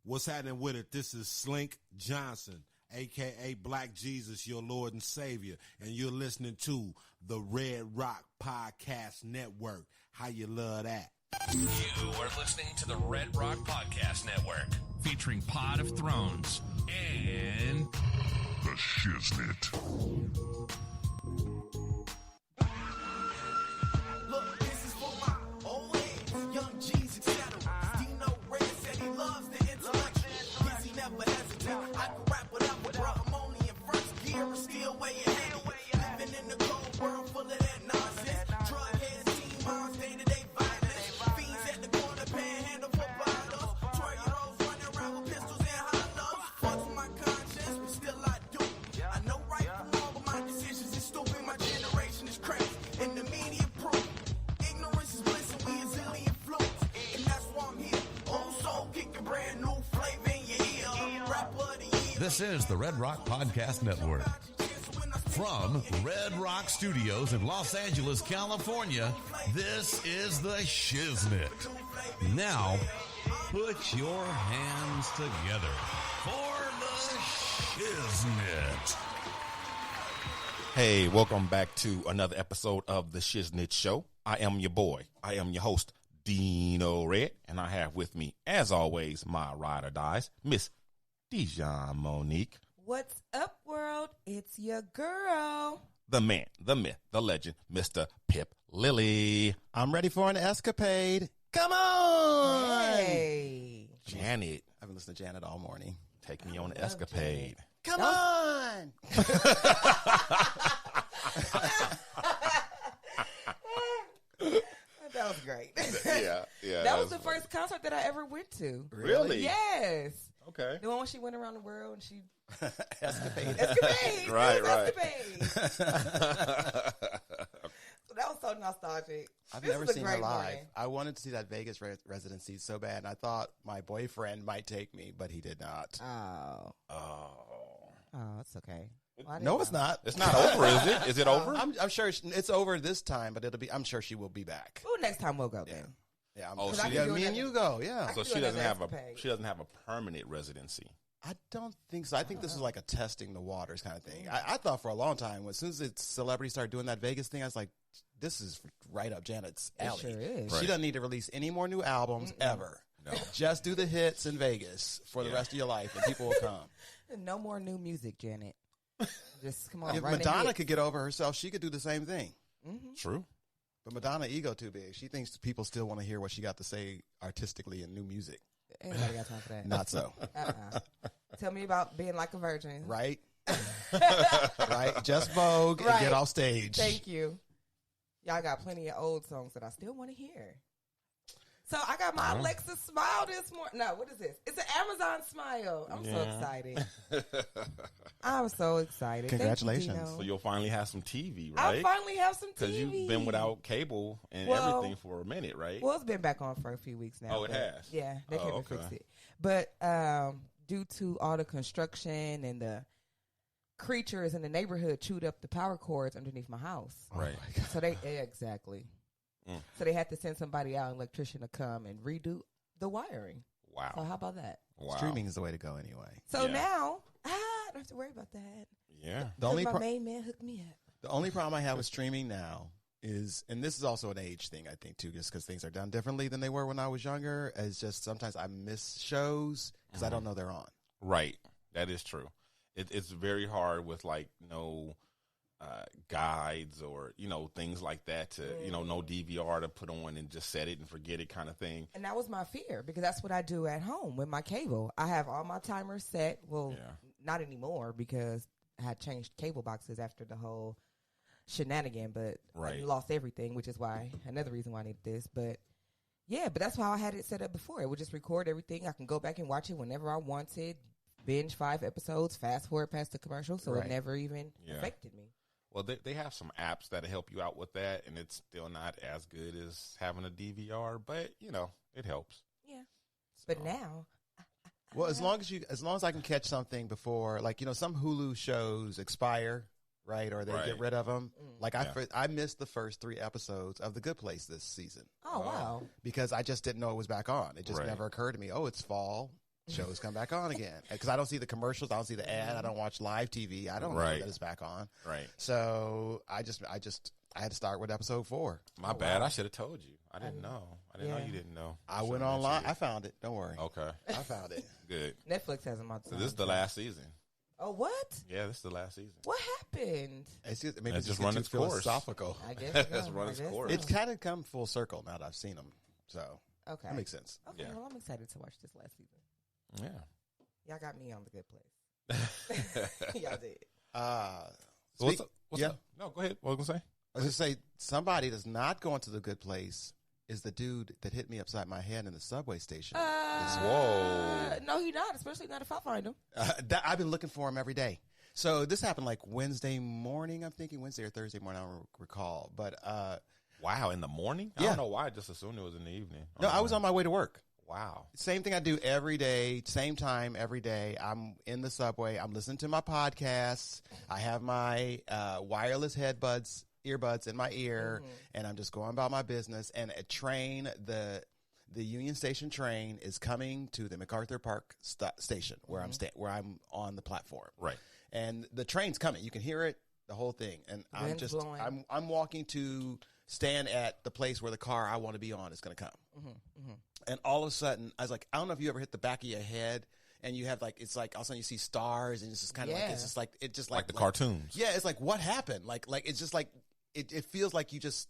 What's happening with it? This is Slink Johnson, a.k.a. Black Jesus, your Lord and Savior, and you're listening to the Red Rock Podcast Network. How you love that? You are listening to the Red Rock Podcast Network, featuring Pod of Thrones and the Shiznit. Look, this is for my old heads, young G's, etc. Dino Red said he loves the intellectual. Guess he never hesitate. I can rap whatever, bro. I'm only in first gear and still weighing heavy. Living in the cold world full of that nonsense. Drug heads, teen moms, day-to-day violence. Fiends at the corner panhandle for bottles. 12-year-olds running around with pistols and hollows. Fucks with my conscience, but still I do. I know right from wrong, but my decisions is stupid. My generation is crazy, and the media proof. Ignorance is bliss, and we is illy influenced. And that's why I'm here. Old soul kicking brand new flavor in your ear. Rapper of the year. This is the Red Rock Podcast Network. From Red Rock Studios in Los Angeles, California, this is the Shiznit. Now, put your hands together for the Shiznit. Hey, welcome back to another episode of the Shiznit Show. I am your boy. I am your host, Dino Red, and I have with me, as always, my ride or dies, Miss Dijon Monique. What's up, world? It's your girl. The man, the myth, the legend, Mr. Pip Lilly. I'm ready for an escapade. Come on! Hey. Janet, I've been listening to Janet all morning. take me on an escapade. Come on! That was great. Yeah. That was the first concert that I ever went to. Really? Yes. Okay. The one when she went around the world and she... Escapade. Escapade. Right. Escapade. That was so nostalgic. I've This never was a seen her great live. morning. I wanted to see that Vegas residency so bad, and I thought my boyfriend might take me, but he did not. Oh, it's okay. Well, I didn't No, it's know. not. It's not over, is it? Is it over? I'm sure it's over this time, but I'm sure she will be back. Well, next time we'll go then. Yeah. Oh, I she can do me and another- you go. Yeah. So do she doesn't another have escapade. she doesn't have a permanent residency. I don't think so. I think this is like a testing the waters kind of thing. I thought for a long time, as soon as celebrities started doing that Vegas thing, I was like, this is right up Janet's alley. sure is. She Right. doesn't need to release any more new albums ever. No. Just do the hits in Vegas for the rest of your life, and people will come. No more new music, Janet. Just come on. If run the Madonna hits. could get over herself, she could do the same thing. True. But Madonna ego too big. She thinks people still want to hear what she got to say artistically in new music. Anybody got time for that? Not so. Tell me about being like a virgin. Right? Right? Just Vogue and Right. get off stage. Thank you. Y'all got plenty of old songs that I still want to hear. So I got my Alexa Smile this morning. No, what is this? It's an Amazon Smile. I'm so excited. I'm so excited. Thank you, Congratulations. Dino. So you'll finally have some TV, I right? finally have some TV. Because you've been without cable and Well- everything for a minute, right? Well, it's been back on for a few weeks now. Oh, it but has? Yeah, they Oh, came and okay. fixed it. But due to all the construction and the creatures in the neighborhood chewed up the power cords underneath my house. Right. So exactly. So they had to send somebody out, an electrician, to come and redo the wiring. Wow. So how about that? Wow. Streaming is the way to go anyway. So Yeah. now I don't have to worry about that. Yeah. The only, My main man hooked me up. the only problem I have with streaming now is, and this is also an age thing, I think, too, just because things are done differently than they were when I was younger, is just sometimes I miss shows because I don't know they're on. Right. That is true. It's very hard with like no guides or, things like that to, no DVR to put on and just set it and forget it kind of thing. And that was my fear because that's what I do at home with my cable. I have all my timers set. Well, not anymore because I had changed cable boxes after the whole shenanigan, but Right. I lost everything, which is why another reason why I need this. But yeah, but that's how I had it set up before. It would just record everything. I can go back and watch it whenever I wanted, binge 5 episodes, fast forward past the commercial, so Right. it never even Yeah. affected me. Well, they have some apps that help you out with that, and it's still not as good as having a DVR, but, it helps. Yeah. But now, Well, as long as I can catch something before, like, some Hulu shows expire, right? Or they Right. get rid of them. Like Yeah. I missed the first 3 episodes of The Good Place this season oh, wow. because I just didn't know it was back on. It just Right. never occurred to me. Oh, it's fall. shows come back on again. Because I don't see the commercials. I don't see the ad. I don't watch live TV. I don't know Right. that it's back on. Right. So I had to start with episode 4. My bad. I should have told you. I didn't know. I didn't know Yeah. you didn't know. I went Should've online. mentioned I found it. Don't worry. it. Okay. I found it. Good. Netflix has them all the So time. this is the last season. Oh, what? Yeah, this is the last season. What happened? It's just, maybe It it's just just run too its course. philosophical. I guess Let's run its course. It's kind of come full circle now that I've seen them. So okay. that makes sense. Okay, Yeah. well, I'm excited to watch this last season. Yeah. Y'all got me on the good place. Y'all did. So what's Speak- up? What's yeah. up? No, go ahead. What was I going to say? I was just say somebody that's not going to the good place is the dude that hit me upside my head in the subway station. Whoa. No, he not. Especially not if I find him. I've been looking for him every day. So this happened like Wednesday morning. I'm thinking Wednesday or Thursday morning. I don't recall. But Wow, in the morning? I Yeah. don't know why. I just assumed it was in the evening. no, I was on my way to work. Wow. Same thing I do every day, same time every day. I'm in the subway. I'm listening to my podcasts. I have my wireless earbuds in my ear, and I'm just going about my business. And a train, the Union Station train, is coming to the MacArthur Park station where where I'm on the platform. Right. And the train's coming. You can hear it, the whole thing. And Wind's blowing. I'm walking to stand at the place where the car I want to be on is going to come. And all of a sudden, I was like, I don't know if you ever hit the back of your head and you have like, it's like all of a sudden you see stars and it's just kind of like, Yeah. it's just like, it just Like the cartoons. Yeah, it's like, what happened? Like it's just like, it feels like you just,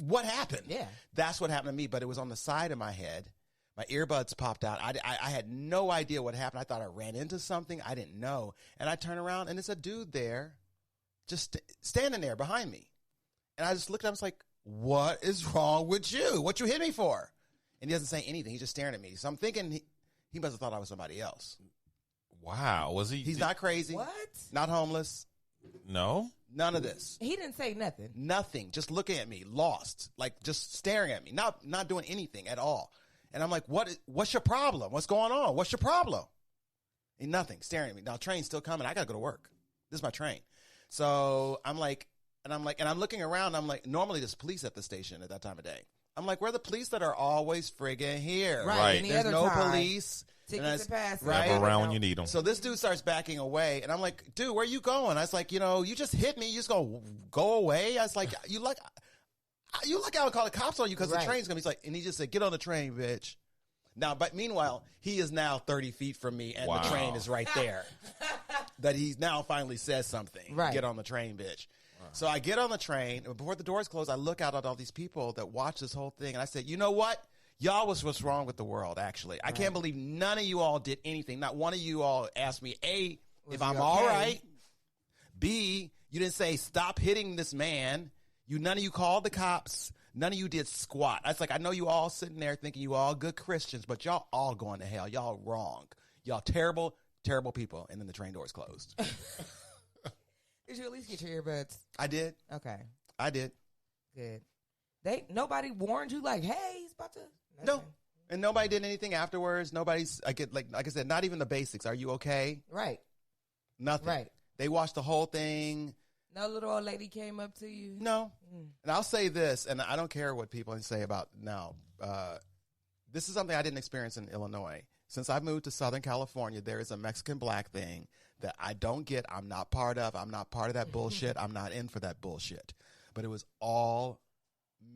what happened? Yeah. That's what happened to me, but it was on the side of my head. My earbuds popped out. I had no idea what happened. I thought I ran into something. I didn't know. And I turn around and it's a dude there just standing there behind me. And I just looked at him and was like, what is wrong with you? What you hit me for? And he doesn't say anything. He's just staring at me. So I'm thinking he must have thought I was somebody else. Wow. Was he? He's not crazy. What? Not homeless. No. None of this. He didn't say nothing. Nothing. Just looking at me, lost. Like just staring at me. Not doing anything at all. And I'm like, what's your problem? What's going on? What's your problem? And nothing. Staring at me. Now train's still coming. I gotta go to work. This is my train. So I'm looking around. I'm like, normally there's police at the station at that time of day. I'm like, where are the police that are always friggin' here? Right. Any There's other no time. police. Tickets and passes. Right. Never around when you need them. So this dude starts backing away, and I'm like, dude, where you going? I was like, you just hit me. You just gonna go away? I was like, you like I would call the cops on you because Right. the train's gonna be. He's like, and he just said, get on the train, bitch. Now, but meanwhile, he is now 30 feet from me, and Wow. the train is right there. That he's now finally says something. Right. Get on the train, bitch. So I get on the train. And before the doors close, I look out at all these people that watch this whole thing, and I said, you know what? Y'all was what's wrong with the world, actually. I can't believe none of you all did anything. Not one of you all asked me, A, if I'm you all okay? right. B, you didn't say, stop hitting this man. None of you called the cops. None of you did squat. I was like, I know you all sitting there thinking you all good Christians, but y'all all going to hell. Y'all wrong. Y'all terrible, terrible people. And then the train doors closed. Did you at least get your earbuds? I did. Okay, I did. good. Nobody warned you like, hey, he's about to. No. Nothing. And nobody did anything afterwards. Nobody's, like I said, not even the basics. Are you okay? Right. Nothing. Right. They watched the whole thing. No little old lady came up to you. No. And I'll say this, and I don't care what people say about now. This is something I didn't experience in Illinois. Since I moved to Southern California, there is a Mexican black thing that I don't get. I'm not part of. I'm not part of that bullshit. I'm not in for that bullshit. But it was all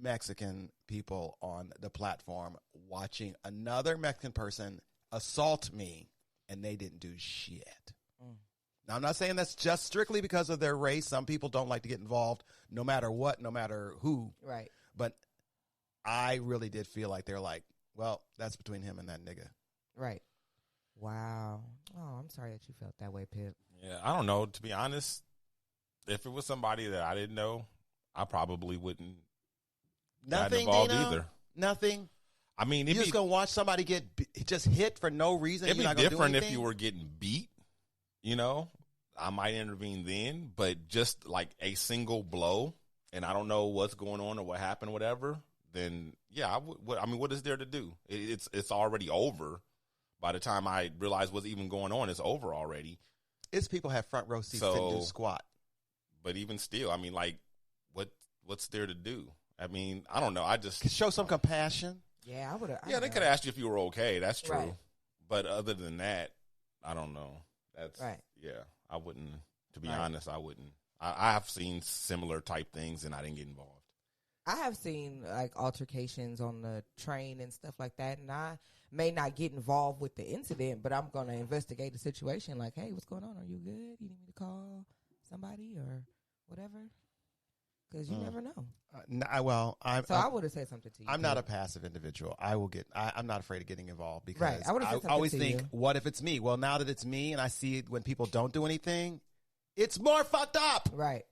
Mexican people on the platform watching another Mexican person assault me, and they didn't do shit. Now, I'm not saying that's just strictly because of their race. Some people don't like to get involved no matter what, no matter who. Right. But I really did feel like they're like, well, that's between him and that nigga. Right. Wow. Oh, I'm sorry that you felt that way, Pip. Yeah, I don't know. To be honest, if it was somebody that I didn't know, I probably wouldn't got Nothing, involved Dino? either. Nothing. I mean, You it'd just be, gonna watch somebody get just hit for no reason. it'd You're be not gonna do different if anything? you were getting beat. You know, I might intervene then, but just like a single blow, and I don't know what's going on or what happened, or whatever. Then yeah, I mean, what is there to do? It's already over. By the time I realize what's even going on, it's over already. It's people have front row seats So- to do squat. But even still, I mean, like, what's there to do? I mean, I don't know. I just Show some compassion. Yeah, I would have. Yeah, they could have asked you if you were okay. That's true. Right. But other than that, I don't know. That's right. Yeah, I wouldn't. To be Right. honest, I wouldn't. I have seen similar type things, and I didn't get involved. I have seen like altercations on the train and stuff like that, and I may not get involved with the incident, but I'm going to investigate the situation. Like, hey, what's going on? Are you good? You need me to call somebody or whatever? Because you never know. I would have said something to you. I'm not a passive individual. I'm not afraid of getting involved because Right. I would've said something always to think, you. what if it's me? Well, now that it's me and I see it when people don't do anything, it's more fucked up. Right.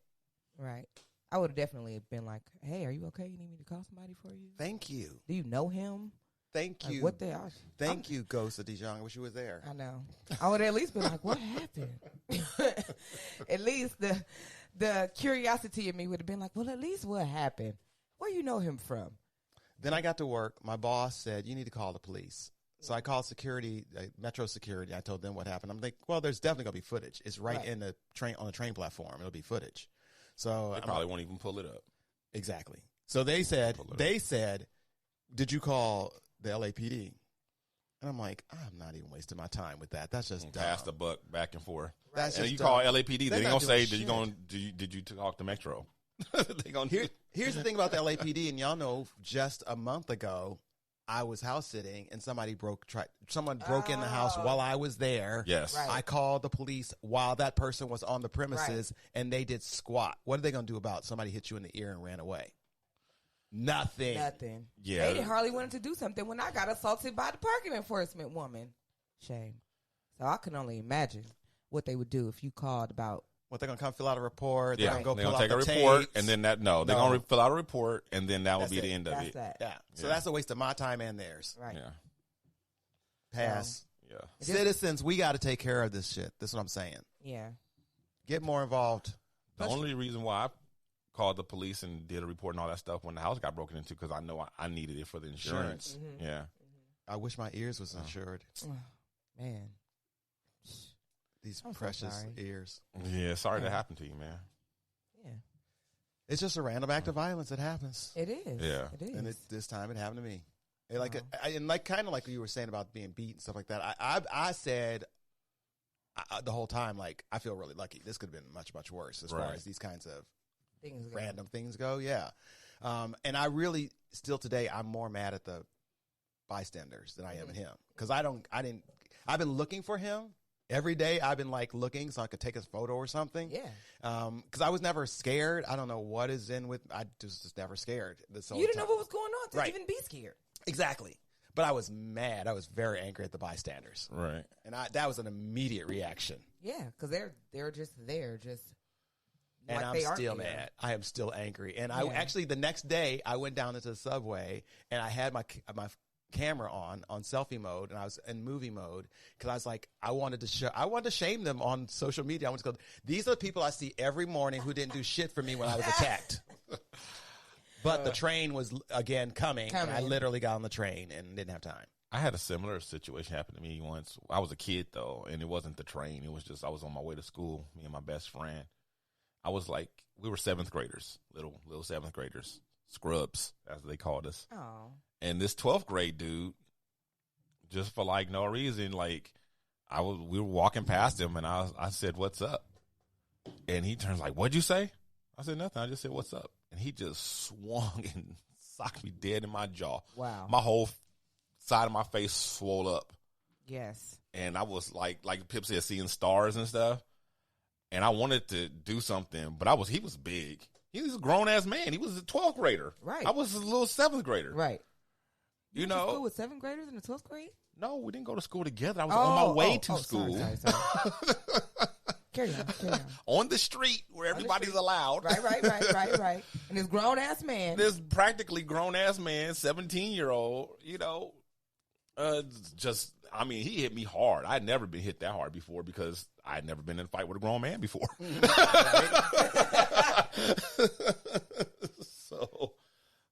I would have definitely been like, hey, are you okay? You need me to call somebody for you? Thank you. Do you know him? Thank Like, you. what the? Thank you, Ghost of Dijon. I wish you was there. I know. I would at least be like, what happened? At least the curiosity in me would have been like, well, at least what happened? Where you know him from? Then I got to work. My boss said, you need to call the police. So I called security, Metro Security. I told them what happened. I'm like, well, there's definitely going to be footage. It's right in the train, on the train platform. It'll be footage. So They probably won't even pull it up. Exactly. So they said, did you call the LAPD? And I'm like, I'm not even wasting my time with that. That's just dumb. Pass the buck back and forth. That's And just you dumb. call LAPD, They're they not gonna say, doing did you talk to Metro? They gonna Here's the thing about the LAPD, and y'all know, just a month ago, I was house sitting, and someone broke in the house while I was there. Yes. Right. I called the police while that person was on the premises, and they did squat. What are they going to do about somebody hit you in the ear and ran away? Nothing. Yeah. They didn't hardly wanted to do something when I got assaulted by the parking enforcement woman. Shame. So I can only imagine what they would do if you called about. What, they're going to come fill out a report? Yeah, They're going to they're go gonna pull take out a the report, tapes? and then they're gonna fill out a report, and then that will That's be it. the end of That's it. that. Yeah. So Yeah. that's a waste of my time and theirs. Right. Yeah, Pass. yeah. Citizens, we got to take care of this shit. That's what I'm saying. Yeah. Get more involved. The only reason why I called the police and did a report and all that stuff when the house got broken into, because I know I needed it for the insurance. Yeah. I wish my ears was insured. Man. These I'm so precious sorry. ears. Yeah, sorry that happened to you, man. Yeah. It's just a random act of violence that happens. It is. Yeah. It is. And this time it happened to me. Kind of like you were saying about being beat and stuff like that. I said the whole time, like, I feel really lucky. This could have been much, much worse as far as these kinds of random things go. Yeah. And I really, still today, I'm more mad at the bystanders than I am at him. Because I've been looking for him. Every day I've been like looking so I could take his photo or something. Yeah. Because I was never scared. I don't know what is in with. I just never scared. You didn't know what was going on to even be scared. Exactly. But I was mad. I was very angry at the bystanders. Right. And that was an immediate reaction. Yeah, because they're just there, just. And like I'm they aren't still there. mad. I am still angry. And I actually, the next day, I went down into the subway and I had my camera on selfie mode, and I was in movie mode because I was like, I wanted to shame them on social media. I wanted to go, these are the people I see every morning who didn't do shit for me when I was attacked. But the train was again coming, and I literally got on the train and didn't have time. I had a similar situation happen to me once. I was a kid though, and it wasn't the train. It was just I was on my way to school. Me and my best friend. I was like, we were seventh graders, little seventh graders, scrubs as they called us. Oh. And this 12th grade dude, just for like no reason, like we were walking past him, and I said, "What's up?" And he turns like, "What'd you say?" I said, "Nothing. I just said, what's up?" And he just swung and socked me dead in my jaw. Wow. My whole side of my face swole up. Yes. And I was like Pip said, seeing stars and stuff. And I wanted to do something, but he was big. He was a grown ass man. He was a 12th grader. Right. I was a little 7th grader. Right. You went to know, school with 7th graders in the 12th grade? No, we didn't go to school together. I was on my way to school. Sorry. Carry on. On the street where everybody's allowed. Right. And this grown ass man. This practically grown ass man, 17-year-old, you know, he hit me hard. I'd never been hit that hard before because I'd never been in a fight with a grown man before.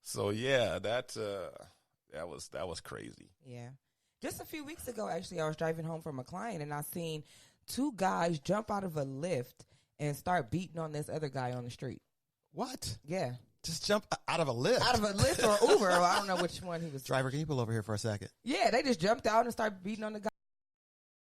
So yeah, that was crazy. Yeah. Just a few weeks ago, actually, I was driving home from a client, and I seen two guys jump out of a lift and start beating on this other guy on the street. What? Yeah. Just jump out of a lift. Out of a lift or Uber. I don't know which one he was. Driver, can you pull over here for a second? Yeah, they just jumped out and started beating on the guy.